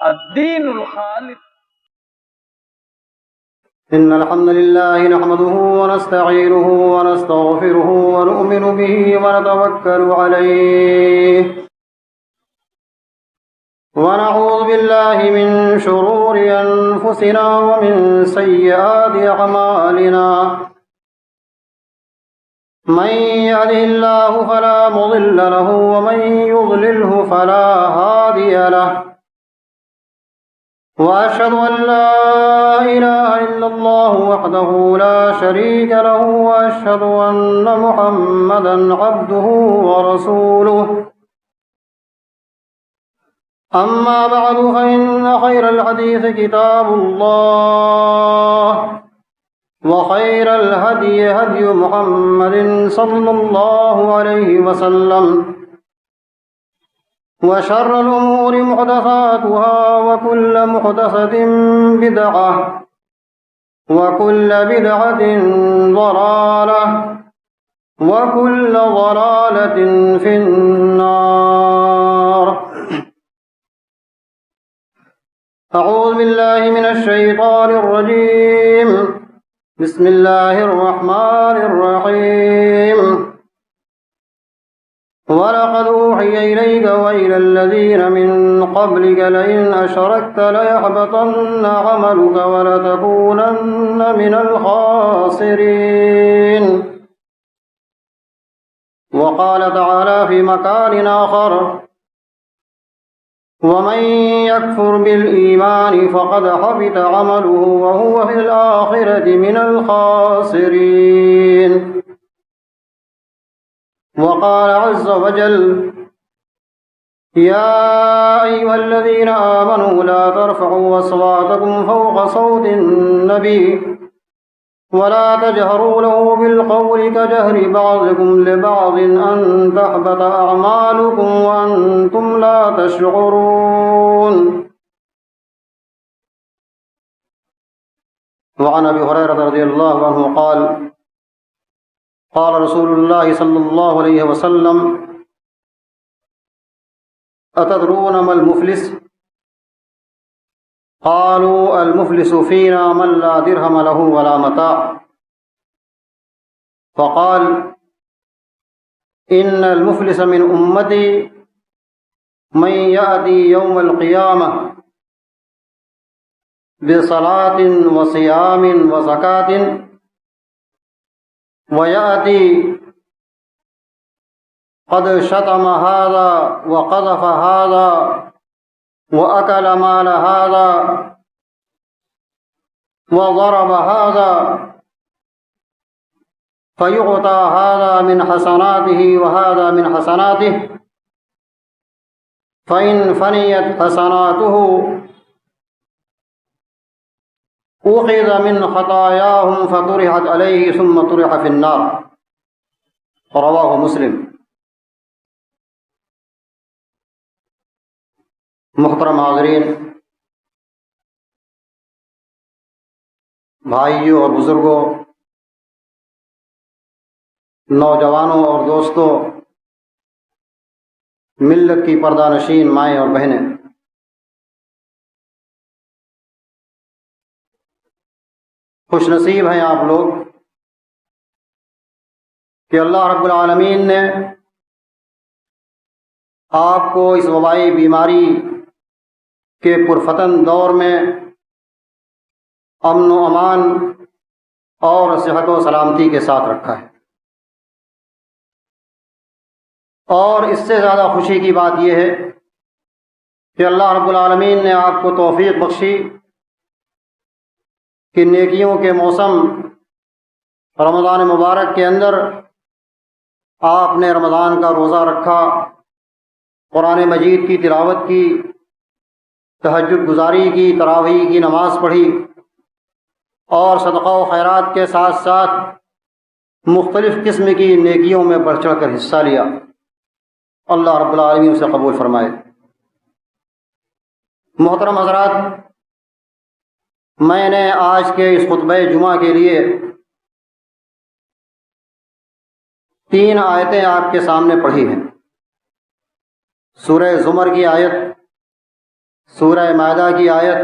الدین الخالص. إن الحمد لله نحمده ونستعينه ونستغفره ونؤمن به ونتوكل عليه ونعوذ بالله من شرور أنفسنا ومن سيئات أعمالنا من يهده الله فلا مضل له ومن يضلله فلا هادي له وأشهد أن لا إله إلا الله وحده لا شريك له وأشهد أن محمدا عبده ورسوله أما بعد فإن خير الحديث كتاب الله وخير الهدي هدي محمد صلى الله عليه وسلم وشر الأمور محدثاتها وكل محدثة بدعة وكل بدعة ضلالة وكل ضلالة في النار. أعوذ بالله من الشيطان الرجيم. بسم الله الرحمن الرحيم. ولقد أوحي إليك وإلى الذين من قبلك لئن أشركت ليحبطن عملك ولتكونن من الخاسرين. وقال تعالى في مكان آخر ومن يكفر بالإيمان فقد حبط عمله وهو في الآخرة من الخاسرين. وقال عز وجل يا أيها الذين آمنوا لا ترفعوا أصواتكم فوق صوت النبي ولا تجهروا له بالقول كجهر بعضكم لبعض أن تحبط أعمالكم وأنتم لا تشعرون. وعن أبي هريرة رضي الله عنه قال قال رسول الله صلى الله عليه وسلم أتدرون ما المفلس؟ قالوا المفلس فينا من لا درهم له ولا متاع. فقال إن المفلس من أمتي من يأتي يوم القيامة بصلاة وصيام وزكاة ويأتي قد شتم هذا وقذف هذا وأكل مال هذا وضرب هذا فيعطى هذا من حسناته وهذا من حسناته فإن فنيت حسناته أخذ من خطاياهم فطرحت عليه ثم طرح في النار. رواه مسلم. محترم حاضرین، بھائیوں اور بزرگوں، نوجوانوں اور دوستوں، ملت کی پردہ نشین مائیں اور بہنیں، خوش نصیب ہیں آپ لوگ کہ اللہ رب العالمین نے آپ کو اس وبائی بیماری کے پرفتن دور میں امن و امان اور صحت و سلامتی کے ساتھ رکھا ہے. اور اس سے زیادہ خوشی کی بات یہ ہے کہ اللہ رب العالمین نے آپ کو توفیق بخشی کہ نیکیوں کے موسم رمضان مبارک کے اندر آپ نے رمضان کا روزہ رکھا، قرآن مجید کی تلاوت کی، تہجد گزاری کی، تراویح کی نماز پڑھی اور صدقہ و خیرات کے ساتھ ساتھ مختلف قسم کی نیکیوں میں بڑھ چڑھ کر حصہ لیا. اللہ رب العالمین اسے قبول فرمائے. محترم حضرات، میں نے آج کے اس خطبہ جمعہ کے لیے 3 آیتیں آپ کے سامنے پڑھی ہیں. سورہ زمر کی آیت سورہ مائدہ کی آیت،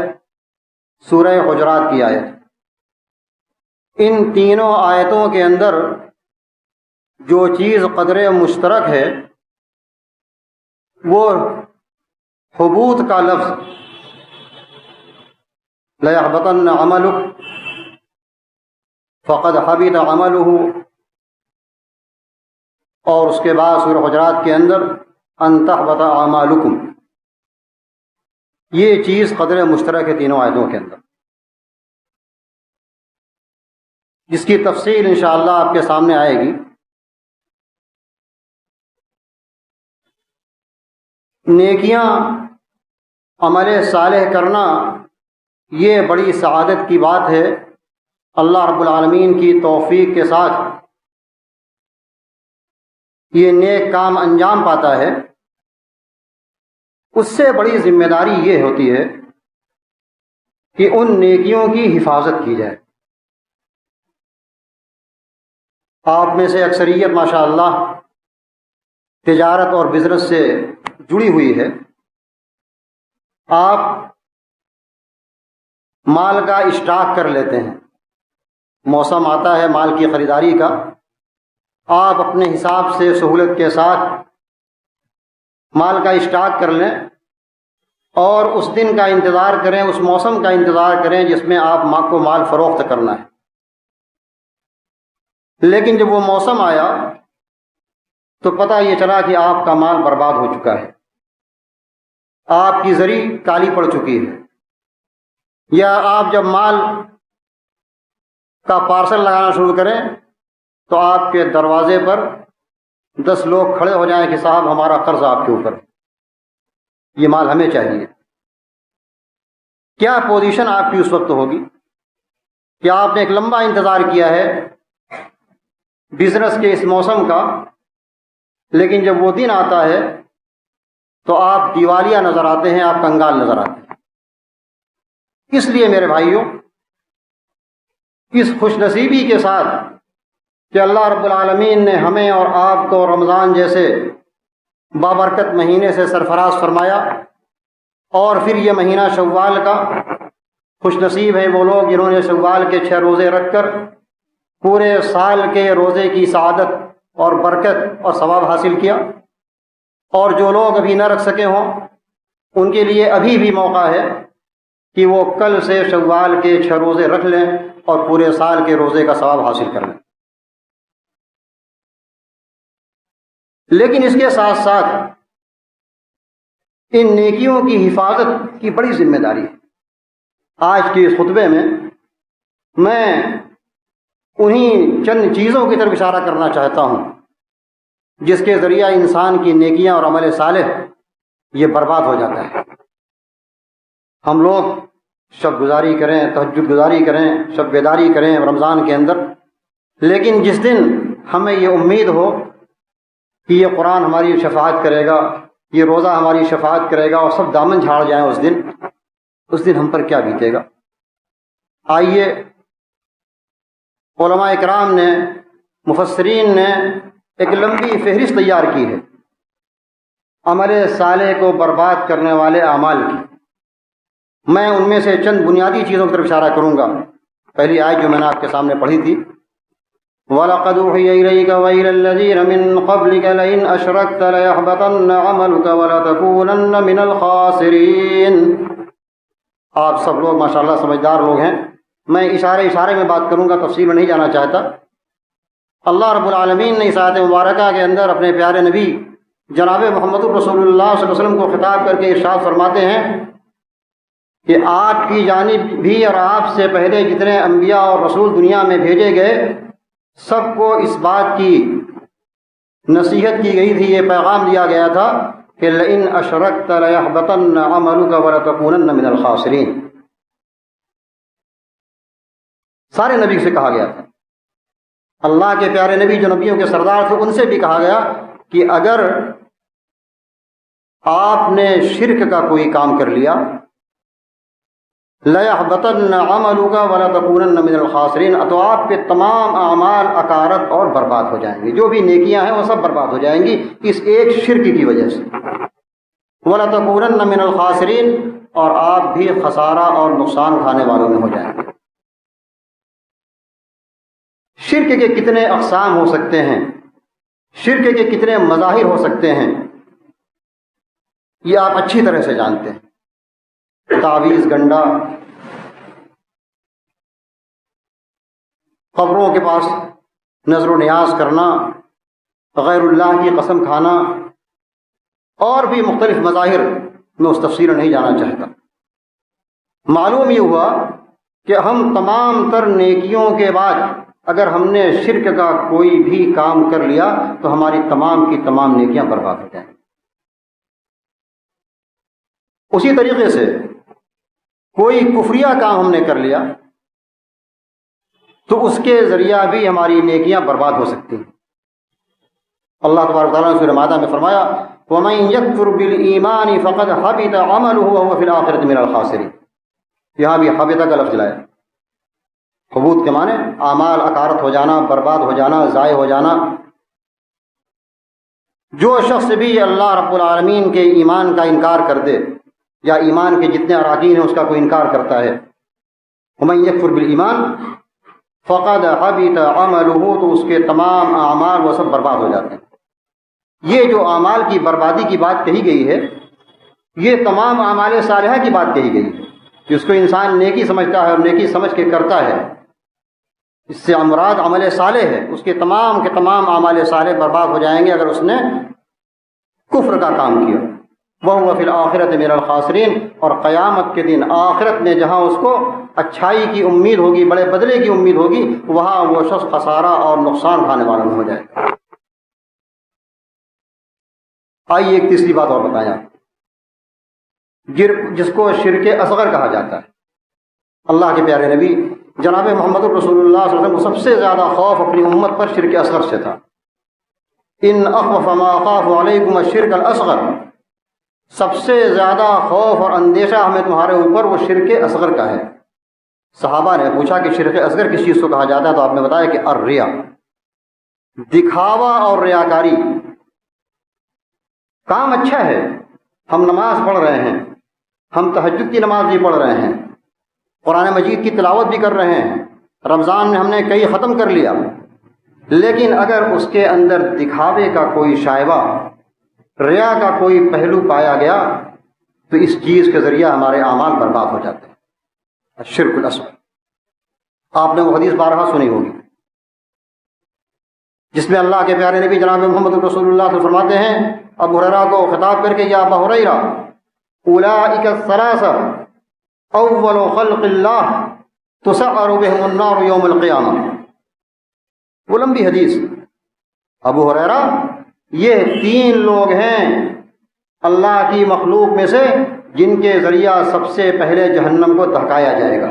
سورہ حجرات کی آیت، ان تینوں آیتوں کے اندر جو چیز قدر مشترک ہے وہ حبوط کا لفظ، لَيَحْبَطَنَّ عَمَلُكَ فَقَدْ حَبِطَ عَمَلُهُ، اور اس کے بعد سورہ حجرات کے اندر أَن تَحْبَطَ أَعْمَالُكُمْ، یہ چیز قدر مشترک ہے تینوں آیتوں کے اندر، جس کی تفصیل انشاءاللہ آپ کے سامنے آئے گی۔ نیکیاں، عمل صالح کرنا، یہ بڑی سعادت کی بات ہے۔ اللہ رب العالمین کی توفیق کے ساتھ یہ نیک کام انجام پاتا ہے۔ اس سے بڑی ذمہ داری یہ ہوتی ہے کہ ان نیکیوں کی حفاظت کی جائے۔ آپ میں سے اکثریت ماشاءاللہ تجارت اور بزنس سے جڑی ہوئی ہے۔ آپ مال کا اسٹاک کر لیتے ہیں، موسم آتا ہے مال کی خریداری کا، آپ اپنے حساب سے سہولت کے ساتھ مال کا اسٹاک کر لیں اور اس دن کا انتظار کریں، اس موسم کا انتظار کریں جس میں آپ ماں کو مال فروخت کرنا ہے۔ لیکن جب وہ موسم آیا تو پتہ یہ چلا کہ آپ کا مال برباد ہو چکا ہے، آپ کی زری کالی پڑ چکی ہے، یا آپ جب مال کا پارسل لگانا شروع کریں تو آپ کے دروازے پر 10 لوگ کھڑے ہو جائیں کہ صاحب ہمارا قرض آپ کے اوپر، یہ مال ہمیں چاہیے۔ کیا پوزیشن آپ کی اس وقت ہوگی کہ آپ نے ایک لمبا انتظار کیا ہے بزنس کے اس موسم کا، لیکن جب وہ دن آتا ہے تو آپ دیوالیہ نظر آتے ہیں، آپ کنگال نظر آتے ہیں۔ اس لیے میرے بھائیوں، اس خوش نصیبی کے ساتھ کہ اللہ رب العالمین نے ہمیں اور آپ کو رمضان جیسے بابرکت مہینے سے سرفراز فرمایا، اور پھر یہ مہینہ شوال کا، خوش نصیب ہیں وہ لوگ جنہوں نے شوال کے 6 روزے رکھ کر پورے سال کے روزے کی سعادت اور برکت اور ثواب حاصل کیا۔ اور جو لوگ ابھی نہ رکھ سکے ہوں ان کے لیے ابھی بھی موقع ہے کہ وہ کل سے شوال کے 6 روزے رکھ لیں اور پورے سال کے روزے کا ثواب حاصل کر لیں۔ لیکن اس کے ساتھ ساتھ ان نیکیوں کی حفاظت کی بڑی ذمہ داری ہے۔ آج کے اس خطبے میں انہی چند چیزوں کی طرف اشارہ کرنا چاہتا ہوں جس کے ذریعہ انسان کی نیکیاں اور عمل صالح یہ برباد ہو جاتا ہے۔ ہم لوگ شب گزاری کریں، تہجد گزاری کریں، شب بیداری کریں رمضان کے اندر، لیکن جس دن ہمیں یہ امید ہو کہ یہ قرآن ہماری شفاعت کرے گا، یہ روزہ ہماری شفاعت کرے گا، اور سب دامن جھاڑ جائیں اس دن ہم پر کیا بیتے گا۔ آئیے، علماء اکرام نے، مفسرین نے ایک لمبی فہرست تیار کی ہے عمل صالح کو برباد کرنے والے اعمال کی۔ میں ان میں سے چند بنیادی چیزوں کی طرف اشارہ کروں گا۔ پہلی آیت جو میں نے آپ کے سامنے پڑھی تھی، وَلَقَدْ أُوحِيَ إِلَيْكَ وَإِلَى الَّذِينَ مِن قَبْلِكَ لَئِنْ أَشْرَكْتَ لَيَحْبَطَنَّ عَمَلُكَ وَلَتَكُونَنَّ مِنَ الْخَاسِرِينَ۔ آپ سب لوگ ماشاءاللہ سمجھدار لوگ ہیں، میں اشارے میں بات کروں گا، تفصیل میں نہیں جانا چاہتا۔ اللہ رب العالمین نے اس آیت مبارکہ کے اندر اپنے پیارے نبی جناب محمد الرسول اللہ صلی اللہ علیہ وسلم کو خطاب کر کے ارشاد فرماتے ہیں کہ آپ کی جانب بھی اور آپ سے پہلے جتنے انبیاء اور رسول دنیا میں بھیجے گئے سب کو اس بات کی نصیحت کی گئی تھی، یہ پیغام دیا گیا تھا کہ لئن اشرکت لیحبطن عملک ولتکونن من الخاسرین۔ سارے نبی سے کہا گیا تھا، اللہ کے پیارے نبی جو نبیوں کے سردار تھے ان سے بھی کہا گیا کہ اگر آپ نے شرک کا کوئی کام کر لیا، لَيَحْبَطَنَّ عَمَلُكَ وَلَتَكُونَنَّ مِنَ الْخَاسِرِينَ، تو آپ کے تمام اعمال اکارت اور برباد ہو جائیں گے، جو بھی نیکیاں ہیں وہ سب برباد ہو جائیں گی اس ایک شرک کی وجہ سے۔ وَلَتَكُونَنَّ مِنَ الْخَاسِرِينَ، اور آپ بھی خسارہ اور نقصان کھانے والوں میں ہو جائیں گے۔ شرک کے کتنے اقسام ہو سکتے ہیں، شرک کے کتنے مظاہر ہو سکتے ہیں، یہ آپ اچھی طرح سے جانتے ہیں۔ تعویذ گنڈا، قبروں کے پاس نظر و نیاز کرنا، غیر اللہ کی قسم کھانا، اور بھی مختلف مظاہر، میں اس تفصیل نہیں جانا چاہتا۔ معلوم یہ ہوا کہ ہم تمام تر نیکیوں کے بعد اگر ہم نے شرک کا کوئی بھی کام کر لیا تو ہماری تمام کی تمام نیکیاں برباد ہو جائیں۔ اسی طریقے سے کوئی کفریہ کام ہم نے کر لیا تو اس کے ذریعہ بھی ہماری نیکیاں برباد ہو سکتی ہیں۔ اللہ تبارک و تعالیٰ نے سورہ مائدہ میں فرمایا وَمَن يَكْفُرْ بِالْإِيمَانِ فَقَدْ حَبِطَ عَمَلُهُ وَهُوَ فِي الْآخِرَةِ مِنَ الْخَاسِرِينَ۔ یہاں بھی حبطہ کا لفظ لایا۔ حبوط کے معنی اعمال اکارت ہو جانا، برباد ہو جانا، ضائع ہو جانا۔ جو شخص بھی اللہ رب العالمین کے ایمان کا انکار کر دے یا ایمان کے جتنے اراکین ہیں اس کا کوئی انکار کرتا ہے، وَمَن يَكْفُرْ بِالْإِيمَانِ فَقَدْ حَبِطَ عَمَلُهُ، تو اس کے تمام اعمال وہ سب برباد ہو جاتے ہیں۔ یہ جو اعمال کی بربادی کی بات کہی گئی ہے، یہ تمام اعمال صالحہ کی بات کہی گئی ہے، جس کو انسان نیکی سمجھتا ہے اور نیکی سمجھ کے کرتا ہے، اس سے مراد عمل صالح ہے۔ اس کے تمام اعمال صالح برباد ہو جائیں گے اگر اس نے کفر کا کام کیا۔ وَهُوَ فِي الْآخِرَةِ مِنَ الْخَاسِرِينَ، اور قیامت کے دن آخرت میں جہاں اس کو اچھائی کی امید ہوگی، بڑے بدلے کی امید ہوگی، وہاں وہ شخص خسارہ اور نقصان کھانے والا میں ہو جائے گا۔ آئیے ایک تیسری بات اور بتائیں آپ، جس کو شرک اصغر کہا جاتا ہے۔ اللہ کے پیارے نبی جناب محمد رسول اللہ صلی اللہ علیہ وسلم کو سب سے زیادہ خوف اپنی امت پر شرک اصغر سے تھا۔ ان اخوف ما اخاف علیکم الشرک الاصغر، سب سے زیادہ خوف اور اندیشہ ہمیں تمہارے اوپر وہ شرک اصغر کا ہے۔ صحابہ نے پوچھا کہ شرک اصغر کس چیز کو کہا جاتا ہے، تو آپ نے بتایا کہ الریا، دکھاوا اور ریاکاری۔ کام اچھا ہے، ہم نماز پڑھ رہے ہیں، ہم تہجد کی نماز بھی پڑھ رہے ہیں، قرآن مجید کی تلاوت بھی کر رہے ہیں، رمضان میں ہم نے کئی ختم کر لیا، لیکن اگر اس کے اندر دکھاوے کا کوئی شائبہ، ریا کا کوئی پہلو پایا گیا تو اس چیز کے ذریعہ ہمارے اعمال برباد ہو جاتے ہیں۔ الشرک الاصغر، آپ نے وہ حدیث بارہا سنی ہوگی جس میں اللہ کے پیارے نبی جناب محمد رسول اللہ صلی اللہ علیہ وسلم فرماتے ہیں، ابو ہریرہ کو خطاب کر کے، یا ابا ہریرہ اولئک الثلاثہ اول خلق اللہ تسعر بهم النار یوم القیامہ۔ وہ لمبی حدیث، ابو ہریرہ یہ 3 لوگ ہیں اللہ کی مخلوق میں سے جن کے ذریعہ سب سے پہلے جہنم کو دھکایا جائے گا،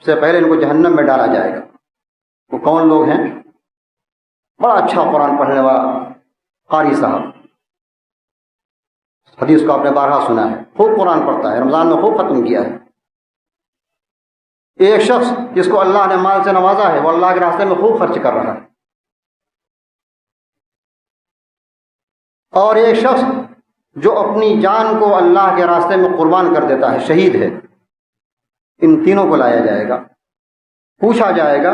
سب سے پہلے ان کو جہنم میں ڈالا جائے گا۔ وہ کون لوگ ہیں؟ بڑا اچھا قرآن پڑھنے والا قاری صاحب، حدیث کو آپ نے بارہا سنا ہے، خوب قرآن پڑھتا ہے، رمضان میں خوب ختم کیا ہے۔ ایک شخص جس کو اللہ نے مال سے نوازا ہے، وہ اللہ کے راستے میں خوب خرچ کر رہا ہے، اور ایک شخص جو اپنی جان کو اللہ کے راستے میں قربان کر دیتا ہے، شہید ہے۔ ان تینوں کو لایا جائے گا، پوچھا جائے گا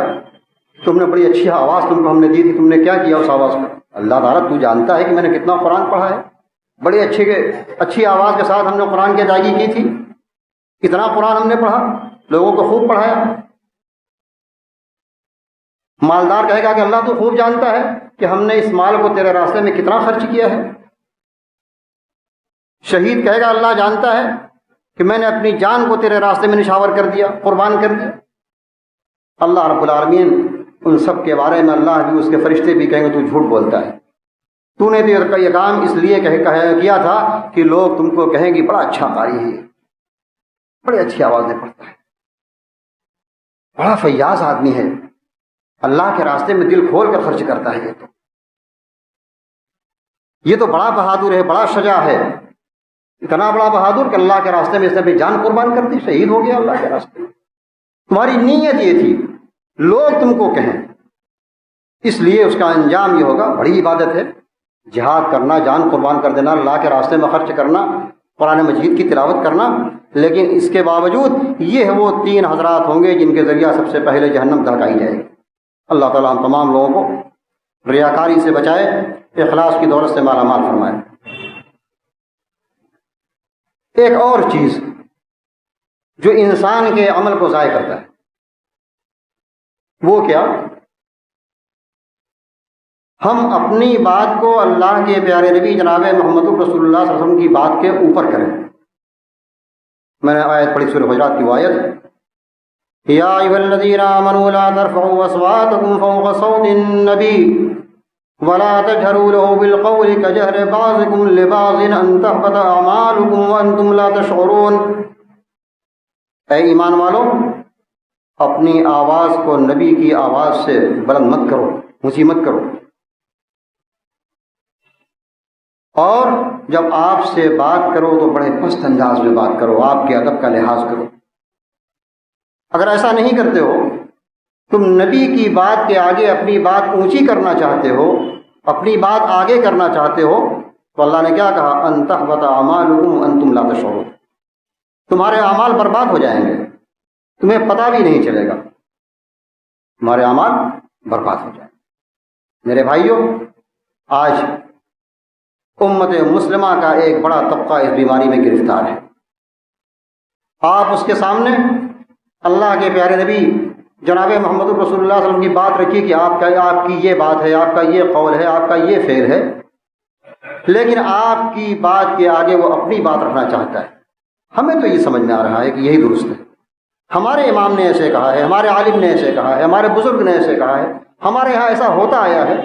تم نے بڑی اچھی آواز تم کو ہم نے دی تھی، تم نے کیا کیا اس آواز کا؟ اللہ تعالیٰ تو جانتا ہے کہ میں نے کتنا قرآن پڑھا ہے، بڑی اچھی آواز کے ساتھ ہم نے قرآن کی ادائیگی کی تھی، اتنا قرآن ہم نے پڑھا، لوگوں کو خوب پڑھایا۔ مالدار کہے گا کہ اللہ تو خوب جانتا ہے کہ ہم نے اس مال کو تیرے راستے میں کتنا خرچ کیا ہے۔ شہید کہے گا اللہ جانتا ہے کہ میں نے اپنی جان کو تیرے راستے میں نشاور کر دیا، قربان کر دیا۔ اللہ رب العالمین ان سب کے بارے میں، اللہ بھی اس کے فرشتے بھی کہیں گے تو جھوٹ بولتا ہے، تو نے تو یہ کام اس لیے کیا تھا کہ لوگ تم کو کہیں گے بڑا اچھا قاری ہے، بڑی اچھی آوازیں پڑھتا ہے، بڑا فیاض آدمی ہے، اللہ کے راستے میں دل کھول کر خرچ کرتا ہے، یہ تو بڑا بہادر ہے، بڑا شجاع ہے، اتنا بڑا بہادر کہ اللہ کے راستے میں اس نے اپنی جان قربان کر دی، شہید ہو گیا اللہ کے راستے میں۔ تمہاری نیت یہ تھی لوگ تم کو کہیں، اس لیے اس کا انجام یہ ہوگا۔ بڑی عبادت ہے جہاد کرنا، جان قربان کر دینا، اللہ کے راستے میں خرچ کرنا، قرآن مجید کی تلاوت کرنا، لیکن اس کے باوجود یہ وہ 3 حضرات ہوں گے جن کے ذریعہ سب سے پہلے جہنم دھکائی جائے گی۔ اللہ تعالیٰ ہم تمام لوگوں کو ریاکاری سے بچائے، اخلاص کی دولت سے مالا مال فرمائے۔ ایک اور چیز جو انسان کے عمل کو ضائع کرتا ہے، وہ کیا؟ ہم اپنی بات کو اللہ کے پیارے نبی جناب محمد رسول اللہ صلی اللہ علیہ وسلم کی بات کے اوپر کریں۔ میں نے آیت پڑھی سورہ حجرات کی وہ آیت، یا ایھا الذین آمنوا لا ترفعوا اصواتکم فوق صوت النبی ولا تجهروا له بالقول كجهر بعضكم لبعض ان تحبط اعمالكم وانتم لا تشعرون۔ اے ایمان والو، اپنی آواز کو نبی کی آواز سے بلند مت کرو، اونچی مت کرو، اور جب آپ سے بات کرو تو بڑے پست انداز میں بات کرو، آپ کے ادب کا لحاظ کرو۔ اگر ایسا نہیں کرتے ہو، تم نبی کی بات کے آگے اپنی بات اونچی کرنا چاہتے ہو، اپنی بات آگے کرنا چاہتے ہو، تو اللہ نے کیا کہا؟ ان تحبط اعمالکم وانتم لا تشعرون، تمہارے اعمال برباد ہو جائیں گے، تمہیں پتہ بھی نہیں چلے گا، تمہارے اعمال برباد ہو جائیں گے۔ میرے بھائیوں، آج امت مسلمہ کا ایک بڑا طبقہ اس بیماری میں گرفتار ہے۔ آپ اس کے سامنے اللہ کے پیارے نبی جناب محمد رسول اللہ صلی اللہ علیہ وسلم کی بات رکھیے کہ آپ کی یہ بات ہے، آپ کا یہ قول ہے، آپ کا یہ فعل ہے، لیکن آپ کی بات کے آگے وہ اپنی بات رکھنا چاہتا ہے۔ ہمیں تو یہ سمجھ میں آ رہا ہے کہ یہی درست ہے، ہمارے امام نے ایسے کہا ہے، ہمارے عالم نے ایسے کہا ہے، ہمارے بزرگ نے ایسے کہا ہے، ہمارے ہاں ایسا ہوتا آیا ہے۔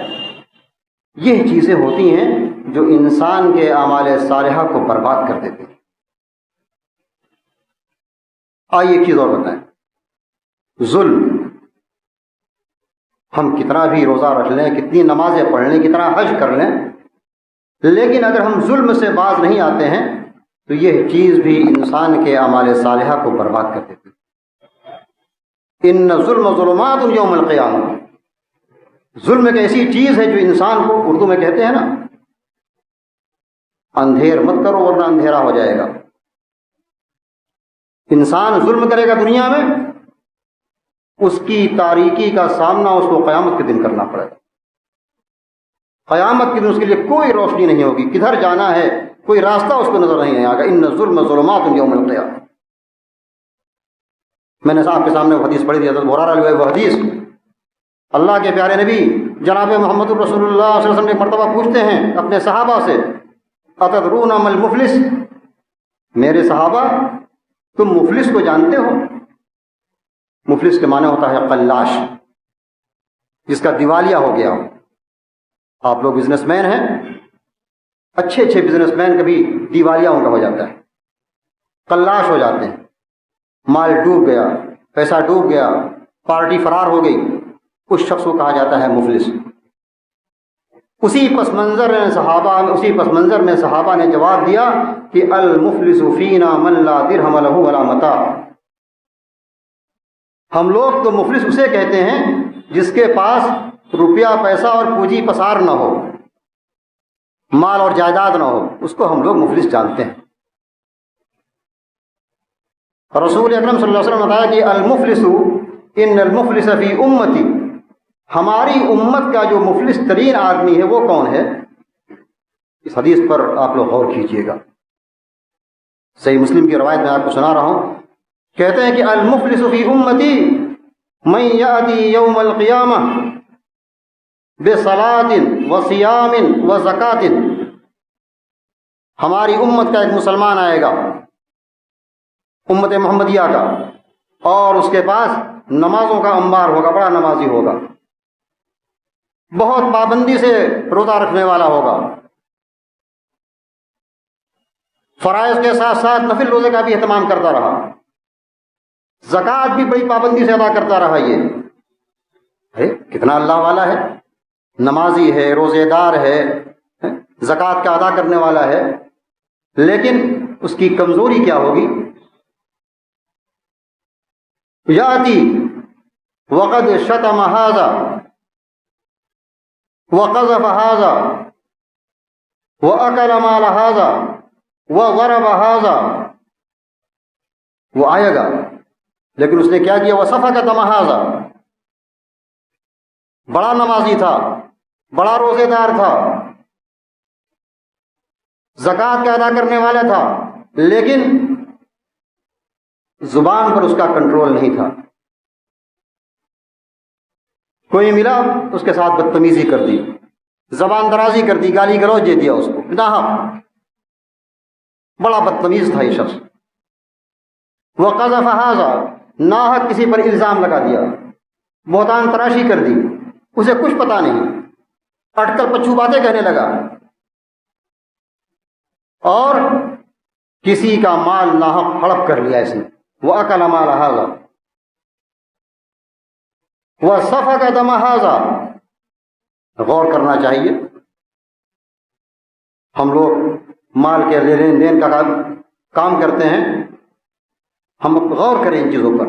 یہ چیزیں ہوتی ہیں جو انسان کے اعمال صالحہ کو برباد کر دیتے ہیں۔ آئیے ایک چیز اور بتائیں، ظلم، ہم کتنا بھی روزہ رکھ لیں، کتنی نمازیں پڑھ لیں، کتنا حج کر لیں، لیکن اگر ہم ظلم سے باز نہیں آتے ہیں تو یہ چیز بھی انسان کے اعمال صالحہ کو برباد کر دیتی ہے۔ ان ظلم ظلمات یوم القیامہ، ظلم ایک ایسی چیز ہے جو انسان کو، اردو میں کہتے ہیں نا، اندھیر مت کرو ورنہ اندھیرا ہو جائے گا۔ انسان ظلم کرے گا دنیا میں، اس کی تاریکی کا سامنا اس کو قیامت کے دن کرنا پڑے گا۔ قیامت کے دن اس کے لیے کوئی روشنی نہیں ہوگی، کدھر جانا ہے کوئی راستہ اس کو نظر نہیں آئے گا۔ ان ظلم ظلمات یوم القیامہ۔ میں نے آپ کے سامنے وہ حدیث پڑھی تھی، حضرت ابو ہریرہ وہ حدیث، اللہ کے پیارے نبی جناب محمد رسول اللہ صلی اللہ علیہ وسلم ایک مرتبہ پوچھتے ہیں اپنے صحابہ سے، اتدرون ما المفلس، میرے صحابہ تم مفلس کو جانتے ہو؟ مفلس کے معنی ہوتا ہے قلاش، جس کا دیوالیہ ہو گیا ہو۔ آپ لوگ بزنس مین ہیں، اچھے اچھے بزنس مین کبھی دیوالیہ ان کا ہو جاتا ہے، قلاش ہو جاتے ہیں، مال ڈوب گیا، پیسہ ڈوب گیا، پارٹی فرار ہو گئی، اس شخص کو کہا جاتا ہے مفلس۔ اسی پس منظر میں صحابہ نے جواب دیا کہ المفلس فینا من لا درہم لہ ولا متاع، ہم لوگ تو مفلس اسے کہتے ہیں جس کے پاس روپیہ پیسہ اور پونجی پسار نہ ہو، مال اور جائیداد نہ ہو، اس کو ہم لوگ مفلس جانتے ہیں۔ رسول اکرم صلی اللہ علیہ وسلم نے بتایا کہ المفلس ان المفلس فی امتی، ہماری امت کا جو مفلس ترین آدمی ہے وہ کون ہے؟ اس حدیث پر آپ لوگ غور کیجئے گا، صحیح مسلم کی روایت میں آپ کو سنا رہا ہوں، کہتے ہیں کہ المفلس فی امتی من یأتی یوم القیامہ بصلاۃ وصیام وزکوٰۃ، ہماری امت کا ایک مسلمان آئے گا، امت محمدیہ کا، اور اس کے پاس نمازوں کا انبار ہوگا، بڑا نمازی ہوگا، بہت پابندی سے روزہ رکھنے والا ہوگا، فرائض کے ساتھ ساتھ نفل روزے کا بھی اہتمام کرتا رہا، زکوٰۃ بھی بڑی پابندی سے ادا کرتا رہا۔ یہ کتنا اللہ والا ہے، نمازی ہے، روزے دار ہے، زکوٰۃ کا ادا کرنے والا ہے، لیکن اس کی کمزوری کیا ہوگی؟ یاتی وقد شتم ھذا وقذف ھذا واکل مال ھذا وضرب ھذا وہ آئے گا، لیکن اس نے کیا کیا؟ وہ صفا کا تمہازا، بڑا نمازی تھا، بڑا روزے دار تھا، زکوٰۃ کا ادا کرنے والا تھا، لیکن زبان پر اس کا کنٹرول نہیں تھا۔ کوئی ملا اس کے ساتھ بدتمیزی کر دی، زبان درازی کر دی، گالی گلوچ دے دیا اس کو ناحق، بڑا بدتمیز تھا یہ شخص۔ وقذف ھذا، ناحق کسی پر الزام لگا دیا، بہتان تراشی کر دی، اسے کچھ پتا نہیں، اٹکل پچھو باتیں کہنے لگا، اور کسی کا مال ناحق ہڑپ کر لیا اس نے۔ وَأَكَلَ مَالَ ھذا وَسَفَكَ دَمَ ھذا۔ غور کرنا چاہیے، ہم لوگ مال کے لین دین کا کام کرتے ہیں، ہم غور کریں ان چیزوں پر۔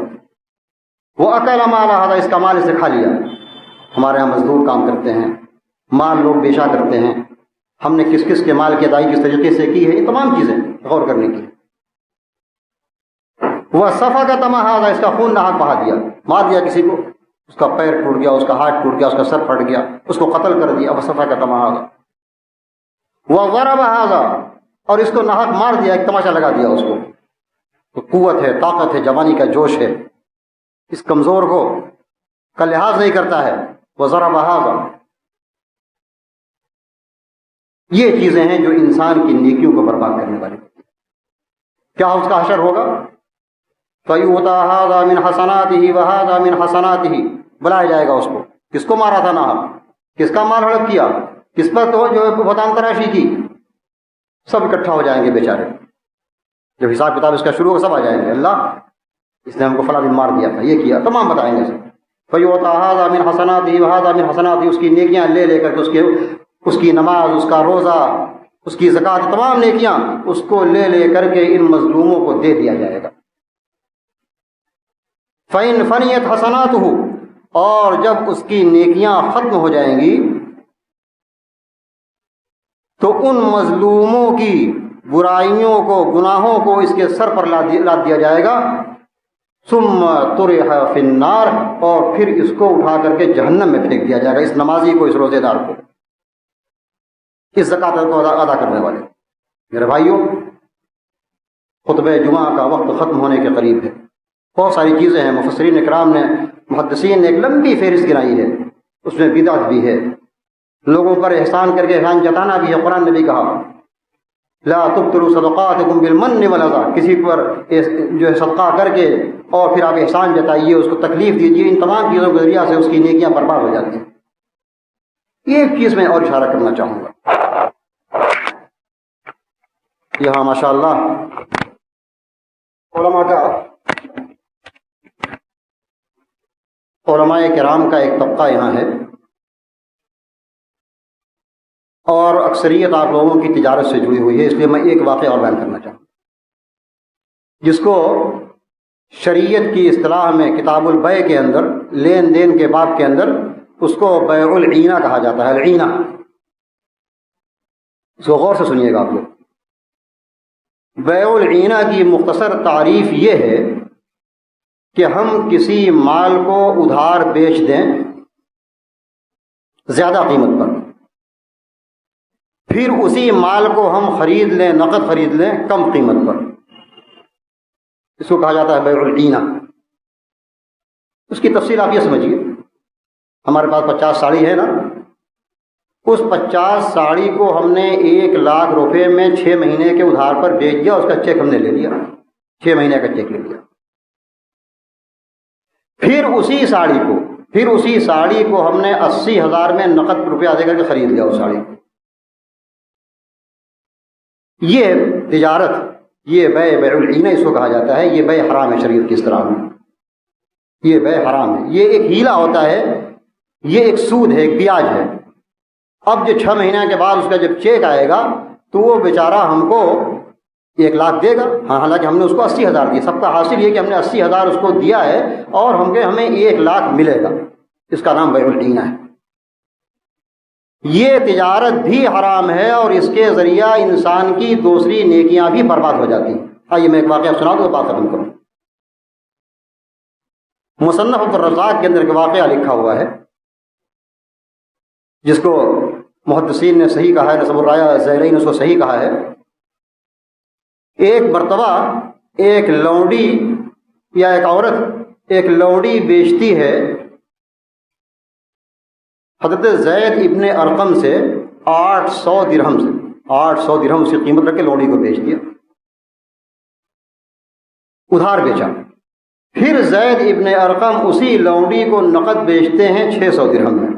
وَأَكَلَ مَالَ ھذا، اس کا مال اسے کھا لیا۔ ہمارے یہاں مزدور کام کرتے ہیں، مال لوگ بیچا کرتے ہیں، ہم نے کس کس کے مال کی ادائیگی کس طریقے سے کی ہے، یہ تمام چیزیں غور کرنے کی۔ وَسَفَكَ دَمَ ھذا، اس کا خون ناحق بہا دیا، مار دیا کسی کو، اس کا پیر ٹوٹ گیا، اس کا ہاتھ ٹوٹ گیا، اس کا سر پھٹ گیا، اس کو قتل کر دیا۔ وَسَفَكَ دَمَ ھذا وَضَرَبَ ھذا، اور اس کو ناحق مار دیا، ایک تماشا لگا دیا اس کو۔ تو قوت ہے، طاقت ہے، جوانی کا جوش ہے، اس کمزور کو کا لحاظ نہیں کرتا ہے۔ وَضَرَبَ ھذا، یہ چیزیں ہیں جو انسان کی نیکیوں کو برباد کرنے والی۔ کیا اس کا حشر ہوگا؟ فَيُؤْتَىٰ هَٰذَا مِنْ حَسَنَاتِهِ وَهَٰذَا مِنْ حَسَنَاتِهِ، بلایا جائے گا اس کو، کس کو مارا تھا ناحق، کس کا مال ہڑپ کیا، کس پر تو جو بہتان تراشی کی، سب اکٹھا ہو جائیں گے بیچارے۔ جب حساب کتاب اس کا شروع ہو سب آ جائیں گے، اللہ اس نے ہم کو فلاں دن مار دیا تھا، یہ کیا، تمام بتائیں گے سب۔ فَيُؤْتَىٰ هَٰذَا مِنْ حَسَنَاتِهِ وَهَٰذَا مِنْ حَسَنَاتِهِ، اس کی نیکیاں لے لے کر کے اس کی نماز، اس کا روزہ، اس کی زکوٰۃ، تمام نیکیاں اس کو لے لے کر کے ان مظلوموں کو دے دیا جائے گا۔ فَإِنْ فَنِيَتْ حَسَنَاتُهُ، اور جب اس کی نیکیاں ختم ہو جائیں گی تو ان مظلوموں کی برائیوں کو، گناہوں کو اس کے سر پر لاد دیا جائے گا۔ ثُمَّ طُرِحَ فِي النَّارِ، اور پھر اس کو اٹھا کر کے جہنم میں پھینک دیا جائے گا، اس نمازی کو، اس روزے دار کو، اس زکوٰۃ کو ادا کرنے والے۔ میرے بھائیوں، خطبہ جمعہ کا وقت ختم ہونے کے قریب ہے، بہت ساری چیزیں ہیں، مفسرین اکرام نے، محدثین نے ایک لمبی فہرست گرائی ہے، اس میں بدعت بھی ہے، لوگوں پر احسان کر کے احسان جتانا بھی ہے۔ قرآن نے بھی کہا لا تبطلوا صدقاتکم بالمن والاذی، کسی پر جو ہے صدقہ کر کے اور پھر آپ احسان جتائیے، اس کو تکلیف دیجیے، ان تمام چیزوں کے ذریعہ سے اس کی نیکیاں برباد ہو جاتی ہیں۔ ایک چیز میں اور اشارہ کرنا چاہوں گا، یہاں ماشاءاللہ علماء کرام کا ایک طبقہ یہاں ہے، اور اکثریت آپ لوگوں کی تجارت سے جڑی ہوئی ہے، اس لیے میں ایک واقعہ اور بیان کرنا چاہوں گا، جس کو شریعت کی اصطلاح میں کتاب البیع کے اندر، لین دین کے باب کے اندر، اس کو بیع العینہ کہا جاتا ہے۔ العینہ، اس کو غور سے سنیے گا آپ لوگ۔ بیع العینہ کی مختصر تعریف یہ ہے کہ ہم کسی مال کو ادھار بیچ دیں زیادہ قیمت پر، پھر اسی مال کو ہم خرید لیں، نقد خرید لیں کم قیمت پر، اس کو کہا جاتا ہے بیع العینہ۔ اس کی تفصیل آپ یہ سمجھیے، ہمارے پاس 50 ساڑی ہے نا، اس 50 ساڑی کو ہم نے 1 لاکھ روپے میں 6 مہینے کے ادھار پر بیچ دیا، اس کا چیک ہم نے لے لیا، 6 مہینے کا چیک لے لیا، پھر اسی ساڑی کو ہم نے 80,000 میں نقد روپیہ دے کر کے خرید لیا اس ساڑی کو۔ یہ تجارت، یہ بیع العینہ اس کو کہا جاتا ہے، یہ بیع حرام ہے شریعت کی اصطلاح میں، یہ بیع حرام ہے، یہ ایک ہیلا ہوتا ہے، یہ ایک سود ہے، ایک بیاج ہے۔ اب جو 6 مہینے کے بعد اس کا جب چیک آئے گا تو وہ بیچارہ ہم کو 1 لاکھ دے گا، ہاں، حالانکہ ہم نے اس کو 80,000 دیے، سب کا حاصل یہ کہ ہم نے 80,000 اس کو دیا ہے اور ہمیں 1 لاکھ ملے گا، اس کا نام بیع العینہ ہے۔ یہ تجارت بھی حرام ہے اور اس کے ذریعہ انسان کی دوسری نیکیاں بھی برباد ہو جاتی ہیں۔ آئیے میں ایک واقعہ سنا دوں، بات ختم کروں۔ مصنف عبدالرزاق کے اندر ایک واقعہ لکھا ہوا ہے جس کو محدثین نے صحیح کہا ہے، نسب الرایا زہرین نے اس کو صحیح کہا ہے۔ ایک مرتبہ ایک لونڈی یا ایک عورت ایک لونڈی بیچتی ہے حضرت زید ابن ارقم سے 800 درہم سے، 800 درہم اس کی قیمت رکھ کے لونڈی کو بیچ دیا، ادھار بیچا۔ پھر زید ابن ارقم اسی لونڈی کو نقد بیچتے ہیں 600 درہم میں۔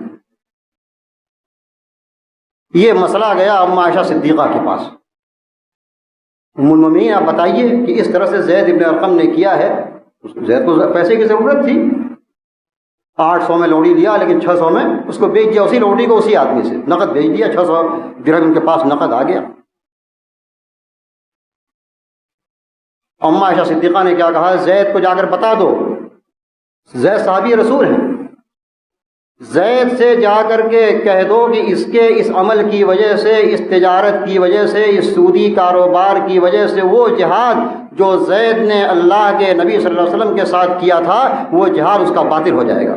یہ مسئلہ گیا ام عائشہ صدیقہ کے پاس، ام المومنین آپ بتائیے کہ اس طرح سے زید ابن ارقم نے کیا ہے، زید کو پیسے کی ضرورت تھی، 800 میں لوڑی لیا لیکن 600 میں اس کو بیچ دیا، اسی لوڑی کو اسی آدمی سے نقد بیچ دیا، 600 درہم ان کے پاس نقد آ گیا۔ ام عائشہ صدیقہ نے کیا کہا، زید کو جا کر بتا دو، زید صحابی رسول ہیں، زید سے جا کر کے کہہ دو کہ اس کے اس عمل کی وجہ سے، اس تجارت کی وجہ سے، اس سودی کاروبار کی وجہ سے وہ جہاد جو زید نے اللہ کے نبی صلی اللہ علیہ وسلم کے ساتھ کیا تھا وہ جہاد اس کا باطل ہو جائے گا۔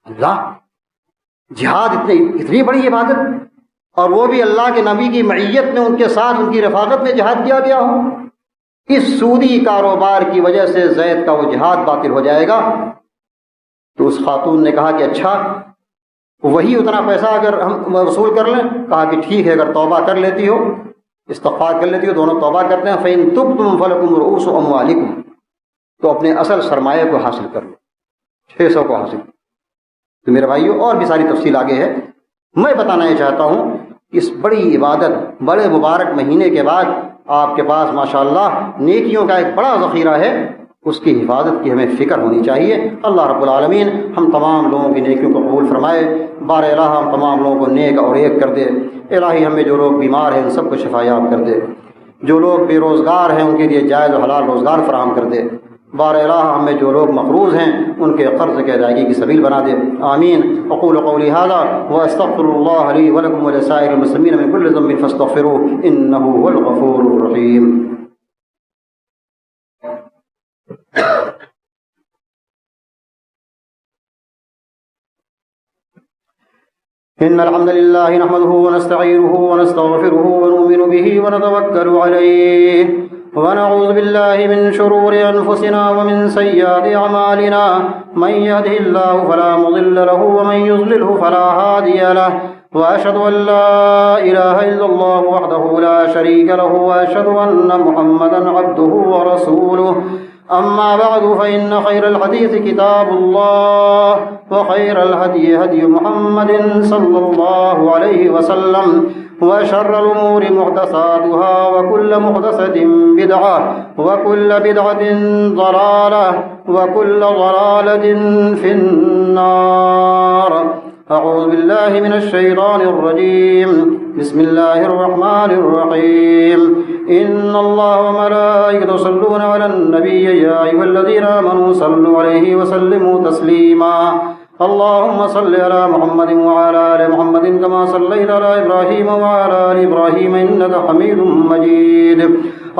اللہ، جہاد اتنی بڑی عبادت، اور وہ بھی اللہ کے نبی کی معیت میں، ان کے ساتھ ان کی رفاقت میں جہاد کیا گیا ہو، اس سودی کاروبار کی وجہ سے زید کا وہ جہاد باطل ہو جائے گا۔ تو اس خاتون نے کہا کہ اچھا وہی اتنا پیسہ اگر ہم وصول کر لیں؟ کہا کہ ٹھیک ہے، اگر توبہ کر لیتی ہو، استغفار کر لیتی ہو، دونوں توبہ کرتے ہیں، فَإِن تُبْتُمْ فَلَكُمْ رُءُوسُ أَمْوَالِكُمْ، تو اپنے اصل سرمایہ کو حاصل کر لو، 600 کو حاصل۔ تو میرے بھائیوں اور بھی ساری تفصیل آگے ہے، میں بتانا یہ چاہتا ہوں اس بڑی عبادت، بڑے مبارک مہینے کے بعد آپ کے پاس ماشاءاللہ نیکیوں کا ایک بڑا ذخیرہ ہے، اس کی حفاظت کی ہمیں فکر ہونی چاہیے۔ اللہ رب العالمین ہم تمام لوگوں کی نیکیوں کو قبول فرمائے، بار الہ ہم تمام لوگوں کو نیک اور ایک کر دے۔ الہی ہمیں جو لوگ بیمار ہیں ان سب کو شفا یاب کر دے، جو لوگ بے روزگار ہیں ان کے لیے جائز و حلال روزگار فراہم کر دے۔ بار الہ ہمیں جو لوگ مقروض ہیں ان کے قرض کے ادائیگی کی سبیل بنا دے، آمین۔ اقول قولی ھذا واستغفر اللہ لی ولکم ولسائر المسلمین من کل ذنب فاستغفروہ انہ هو الغفور الرحیم۔ إن الحمد لله نحمده ونستعينه ونستغفره ونؤمن به ونتوكل عليه ونعوذ بالله من شرور أنفسنا ومن سيئات أعمالنا، من يهده الله فلا مضل له ومن يضلله فلا هادي له، وأشهد أن لا إله إلا الله وحده لا شريك له، وأشهد أن محمدا عبده ورسوله، أما بعد فإن خير الحديث كتاب الله، وخير الهدي هدي محمد صلى الله عليه وسلم، وشر الأمور محدثاتها، وكل محدثة بدعة، وكل بدعة ضلالة، وكل ضلالة في النار۔ أعوذ بالله من الشيطان الرجيم، بسم الله الرحمن الرحيم، إن الله وملائكته يصلون على النبي يا أيها الذين آمنوا صلوا عليه وسلموا تسليما، اللهم صل على محمد وعلى آل محمد كما صليت على إبراهيم وعلى آل إبراهيم إنك حميد مجيد،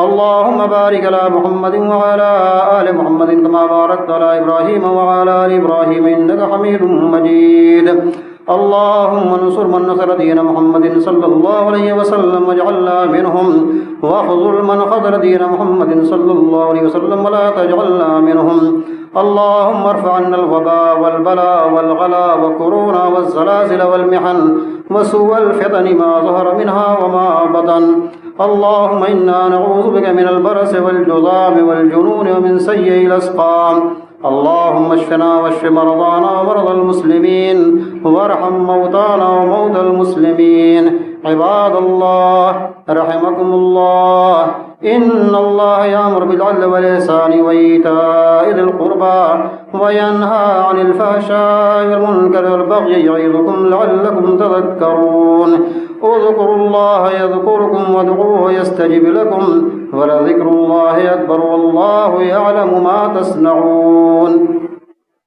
اللهم بارك على محمد وعلى آل محمد كما باركت على إبراهيم وعلى آل إبراهيم إنك حميد مجيد، اللهم انصر من نصر دين محمد صلى الله عليه وسلم واجعلنا منهم، واخذل من خذل دين محمد صلى الله عليه وسلم ولا تجعلنا منهم، اللهم ارفع عنا الوباء والبلاء والغلا والكورونا والزلازل والمحن وسوء الفتن ما ظهر منها وما بطن، اللهم إنا نعوذ بك من البرص والجذام والجنون ومن سيء الأسقام، اللهم اشفنا واشف مرضانا ومرضى المسلمين، وارحم موتانا وموتى المسلمين، عباد الله رحمكم الله، إن الله يأمر بالعدل والإحسان وإيتاء ذي القربى وينهى عن الفحشاء والمنكر والبغي يعظكم لعلكم تذكرون، اذكروا الله يذكركم وادعوه يستجب لكم، ولذكر الله أكبر والله يعلم ما تصنعون۔